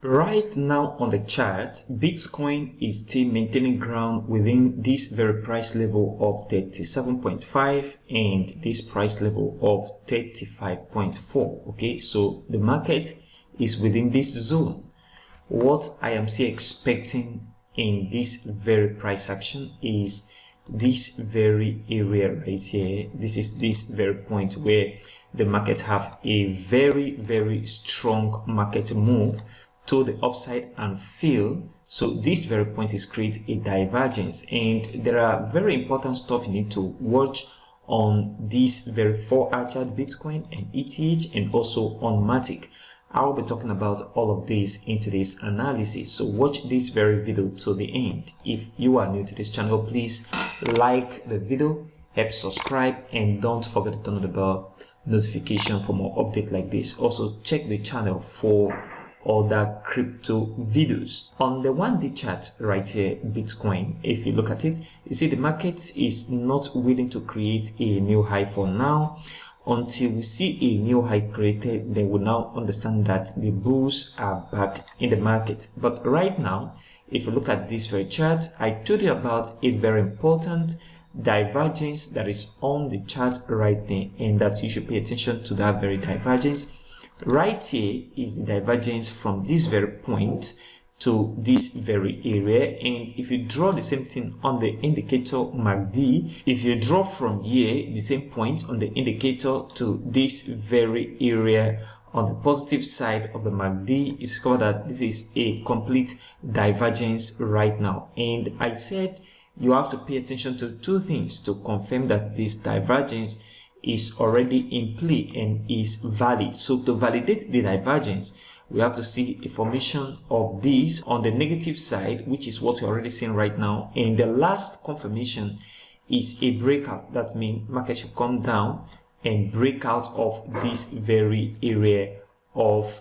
Right now on the chart, Bitcoin is still maintaining ground within this very price level of 37.5 and this price level of 35.4. Okay, so the market is within this zone. What I am still expecting in this very price action is this very area right here. This is this very point where the market have a very strong market move to the upside and fill. So this very point is create a divergence, and there are very important stuff you need to watch on this very 4-hour chart, Bitcoin and ETH, and also on Matic. I will be talking about all of this in today's analysis, so watch this very video to the end. If you are new to this channel, please like the video, help subscribe, and don't forget to turn on the bell notification for more updates like this. Also check the channel for other crypto videos. On the 1-day chart right here, Bitcoin, if you look at it, you see the market is not willing to create a new high for now. Until we see a new high created, then we'll now understand that the bulls are back in the market. But right now, if you look at this very chart, I told you about a very important divergence that is on the chart right there, and that you should pay attention to that very divergence. Right here is the divergence from this very point to this very area, and if you draw the same thing on the indicator MACD, if you draw from here the same point on the indicator to this very area on the positive side of the MACD, you discover that this is a complete divergence right now. And I said you have to pay attention to two things to confirm that this divergence is already in play and is valid. So to validate the divergence, we have to see a formation of this on the negative side, which is what we're already seeing right now. And the last confirmation is a breakout. That means market should come down and break out of this very area of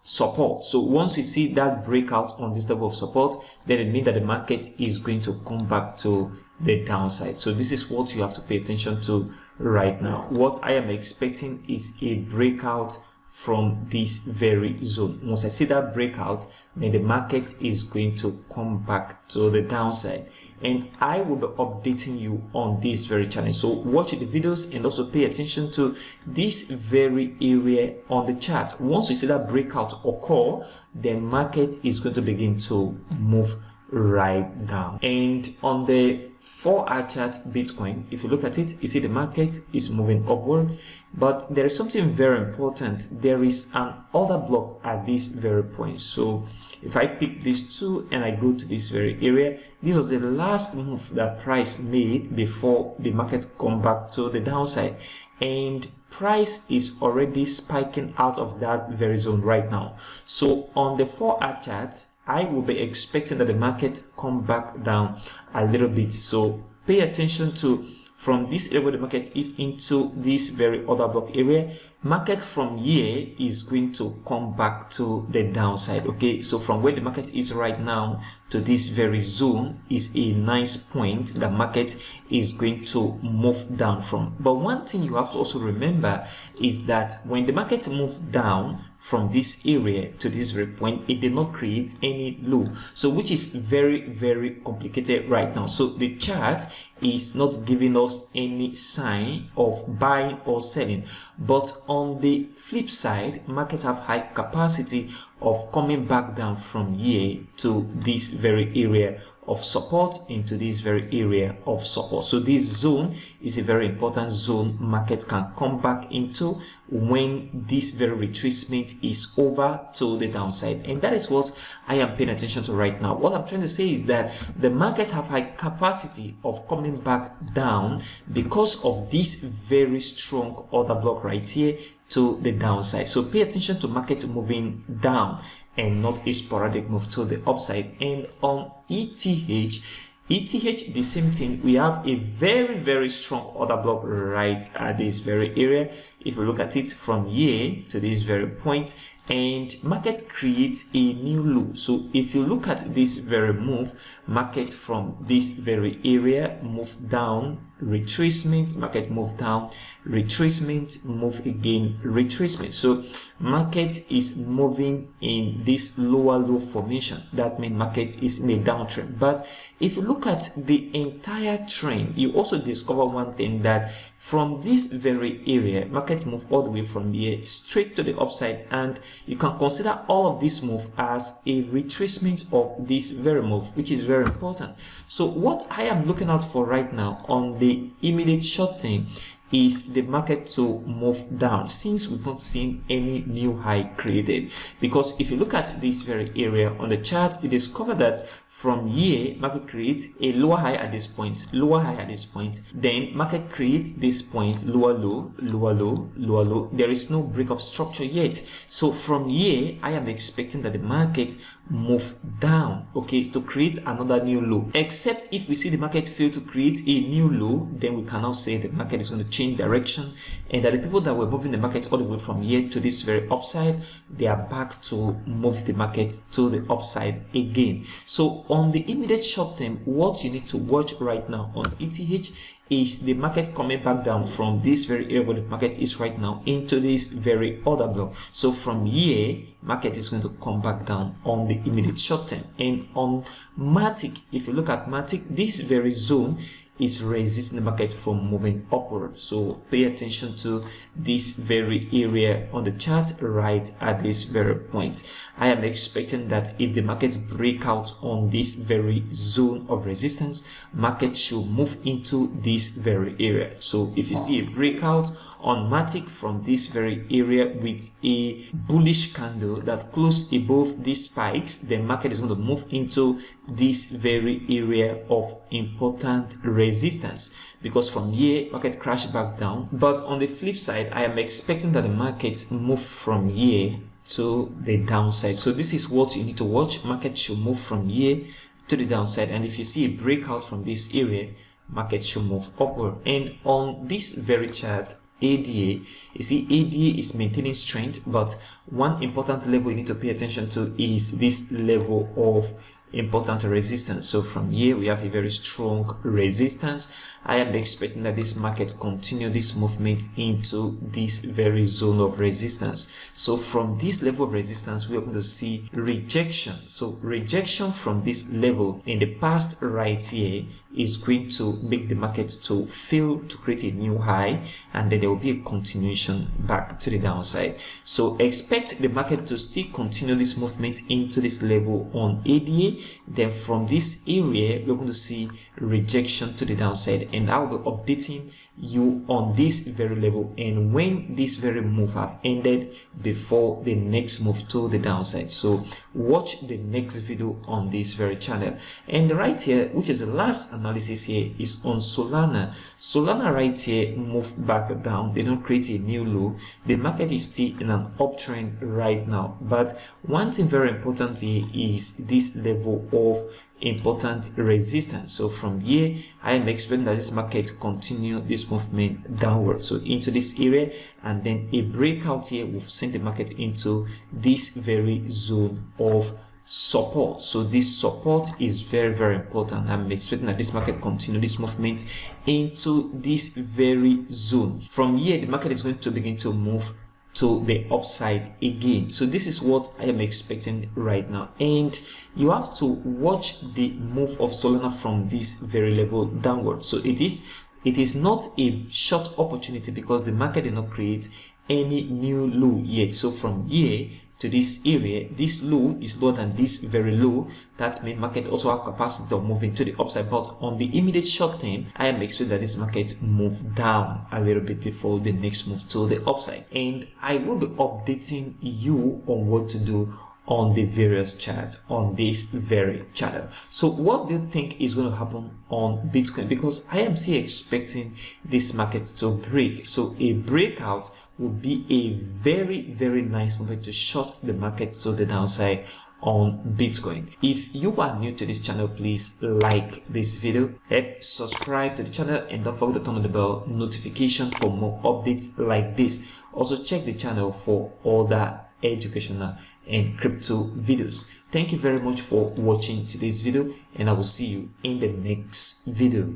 support. So once we see that breakout on this level of support, then it means that the market is going to come back to the downside. So this is what you have to pay attention to right now. What I am expecting is a breakout from this very zone. Once I see that breakout, then the market is going to come back to the downside, and I will be updating you on this very channel. So watch the videos and also pay attention to this very area on the chart. Once you see that breakout occur, then market is going to begin to move right down. And on the 4-hour chart Bitcoin, if you look at it, you see the market is moving upward, but there is something very important. There is an order block at this very point. So if I pick these two and I go to this very area, this was the last move that price made before the market come back to the downside, and price is already spiking out of that very zone right now. So on the 4-hour charts, I will be expecting that the market come back down a little bit. So pay attention to from this area where the market is into this very order block area. Market from here is going to come back to the downside. Okay, so from where the market is right now to this very zone is a nice point that market is going to move down from. But one thing you have to also remember is that when the market moved down from this area to this very point, it did not create any low, so which is very complicated right now. So the chart is not giving us any sign of buying or selling. But on the flip side, markets have high capacity of coming back down from here to this very area of support into this very area of support. So this zone is a very important zone market can come back into when this very retracement is over to the downside, and that is what I am paying attention to right now. What I'm trying to say is that the markets have high capacity of coming back down because of this very strong order block right here to the downside. So pay attention to market moving down and not a sporadic move to the upside. And on ETH, the same thing. We have a very strong order block right at this very area. If you look at it from here to this very point, and market creates a new low. So if you look at this very move, market from this very area move down, retracement, market move down, retracement, move again, retracement. So market is moving in this lower low formation. That means market is in a downtrend. But if you look at the entire trend, you also discover one thing, that from this very area, market move all the way from here straight to the upside, and you can consider all of this move as a retracement of this very move, which is very important. So what I am looking out for right now on the immediate short term is the market to move down, since we've not seen any new high created. Because if you look at this very area on the chart, you discover that from here market creates a lower high at this point, lower high at this point, then market creates this point, lower low, lower low, lower low. There is no break of structure yet. So from here I am expecting that the market move down, okay, to create another new low. Except if we see the market fail to create a new low, then we cannot say the market is going to change direction, and that the people that were moving the market all the way from here to this very upside, they are back to move the market to the upside again. So on the immediate short term, what you need to watch right now on ETH is the market coming back down from this very area where the market is right now into this very order block. So from here, market is going to come back down on the immediate short term. And on Matic, if you look at Matic, this very zone is resisting the market from moving upward. So pay attention to this very area on the chart right at this very point. I am expecting that if the market break out on this very zone of resistance, market should move into this very area. So if you see a breakout on Matic from this very area with a bullish candle that closed above these spikes, then market is going to move into this very area of important resistance, because from here market crashed back down. But on the flip side, I am expecting that the market move from here to the downside. So this is what you need to watch. Market should move from here to the downside, and if you see a breakout from this area, market should move upward. And on this very chart, ADA, you see ADA is maintaining strength, but one important level you need to pay attention to is this level of important resistance. So from here we have a very strong resistance. I am expecting that this market continue this movement into this very zone of resistance. So from this level of resistance, we are going to see rejection. So rejection from this level in the past right here is going to make the market to fail to create a new high, and then there will be a continuation back to the downside. So expect the market to still continue this movement into this level on ADA. Then from this area, we're going to see rejection to the downside, and I'll be updating you on this very level and when this very move have ended before the next move to the downside. So watch the next video on this very channel. And right here, which is the last analysis here, is on Solana. Solana right here moved back down. They don't create a new low. The market is still in an uptrend right now, but one thing very important here is this level of important resistance. So from here, I am expecting that this market continue this movement downward, so into this area, and then a breakout here will send the market into this very zone of support. So this support is very, very important. I'm expecting that this market continue this movement into this very zone. From here, the market is going to begin to move to the upside again. So this is what I am expecting right now, and you have to watch the move of Solana from this very level downward. So it is not a short opportunity because the market did not create any new low yet. So from here to this area, this low is lower than this very low. That means market also have capacity of moving to the upside. But on the immediate short term, I am expecting that this market move down a little bit before the next move to the upside. And I will be updating you on what to do on the various charts on this very channel. So what do you think is going to happen on Bitcoin? Because I am still expecting this market to break. So a breakout would be a very, very nice moment to short the market to the downside on Bitcoin. If you are new to this channel, please like this video, subscribe to the channel, and don't forget to turn on the bell notification for more updates like this. Also check the channel for other educational and crypto videos. Thank you very much for watching today's video, and I will see you in the next video.